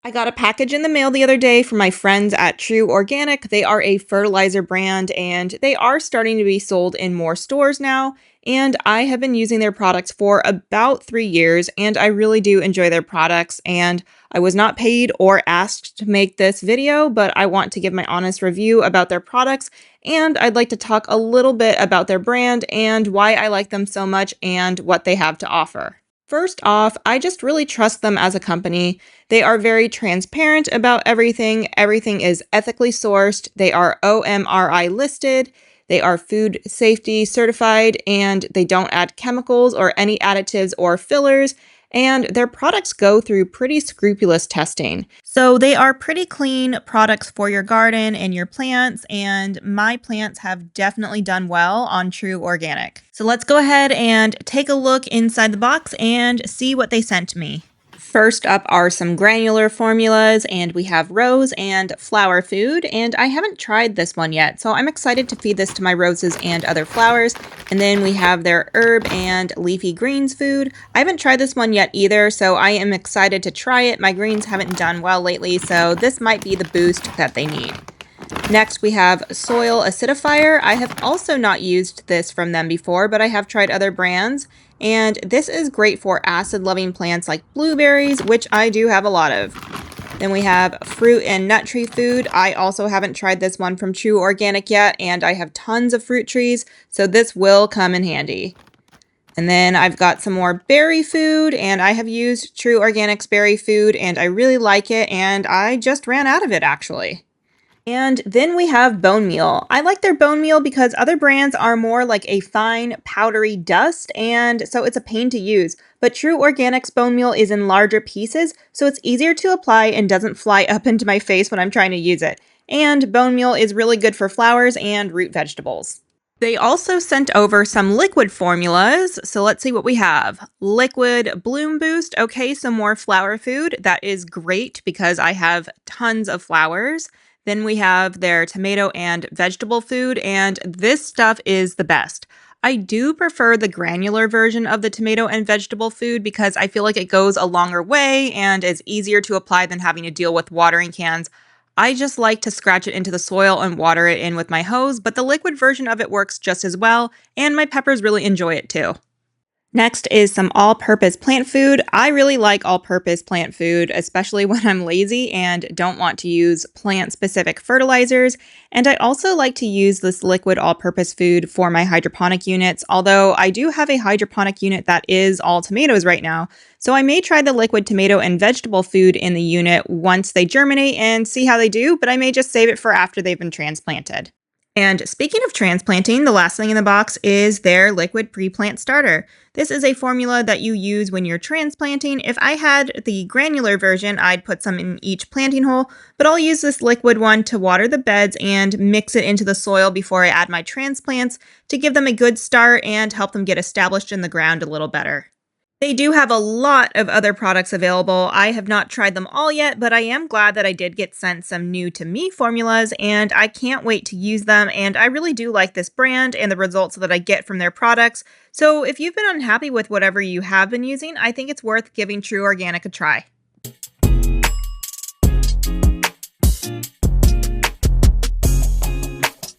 I got a package in the mail the other day from my friends at True Organic. They are a fertilizer brand and they are starting to be sold in more stores now. And I have been using their products for about 3 years and I really do enjoy their products. And I was not paid or asked to make this video, but I want to give my honest review about their products. And I'd like to talk a little bit about their brand and why I like them so much and what they have to offer. First off, I just really trust them as a company. They are very transparent about everything. Everything is ethically sourced. They are OMRI listed. They are food safety certified and they don't add chemicals or any additives or fillers. And their products go through pretty scrupulous testing. So they are pretty clean products for your garden and your plants, and my plants have definitely done well on True Organic. So let's go ahead and take a look inside the box and see what they sent me. First up are some granular formulas, and we have rose and flower food, and I haven't tried this one yet, so I'm excited to feed this to my roses and other flowers. And then we have their herb and leafy greens food. I haven't tried this one yet either, so I am excited to try it. My greens haven't done well lately, so this might be the boost that they need. Next, we have soil acidifier. I have also not used this from them before, but I have tried other brands. And this is great for acid-loving plants like blueberries, which I do have a lot of. Then we have fruit and nut tree food. I also haven't tried this one from True Organic yet, and I have tons of fruit trees, so this will come in handy. And then I've got some more berry food, and I have used True Organic's berry food, and I really like it, and I just ran out of it actually. And then we have bone meal. I like their bone meal because other brands are more like a fine, powdery dust, and so it's a pain to use. But True Organic's bone meal is in larger pieces, so it's easier to apply and doesn't fly up into my face when I'm trying to use it. And bone meal is really good for flowers and root vegetables. They also sent over some liquid formulas, so let's see what we have. Liquid Bloom Boost. Okay, some more flower food. That is great because I have tons of flowers. Then we have their tomato and vegetable food, and this stuff is the best. I do prefer the granular version of the tomato and vegetable food because I feel like it goes a longer way and is easier to apply than having to deal with watering cans. I just like to scratch it into the soil and water it in with my hose, but the liquid version of it works just as well, and my peppers really enjoy it too. Next is some all-purpose plant food. I really like all-purpose plant food, especially when I'm lazy and don't want to use plant-specific fertilizers. And I also like to use this liquid all-purpose food for my hydroponic units, although I do have a hydroponic unit that is all tomatoes right now. So I may try the liquid tomato and vegetable food in the unit once they germinate and see how they do, but I may just save it for after they've been transplanted. And speaking of transplanting, the last thing in the box is their liquid pre-plant starter. This is a formula that you use when you're transplanting. If I had the granular version, I'd put some in each planting hole, but I'll use this liquid one to water the beds and mix it into the soil before I add my transplants to give them a good start and help them get established in the ground a little better. They do have a lot of other products available. I have not tried them all yet, but I am glad that I did get sent some new to me formulas, and I can't wait to use them, and I really do like this brand and the results that I get from their products. So if you've been unhappy with whatever you have been using, I think it's worth giving True Organic a try.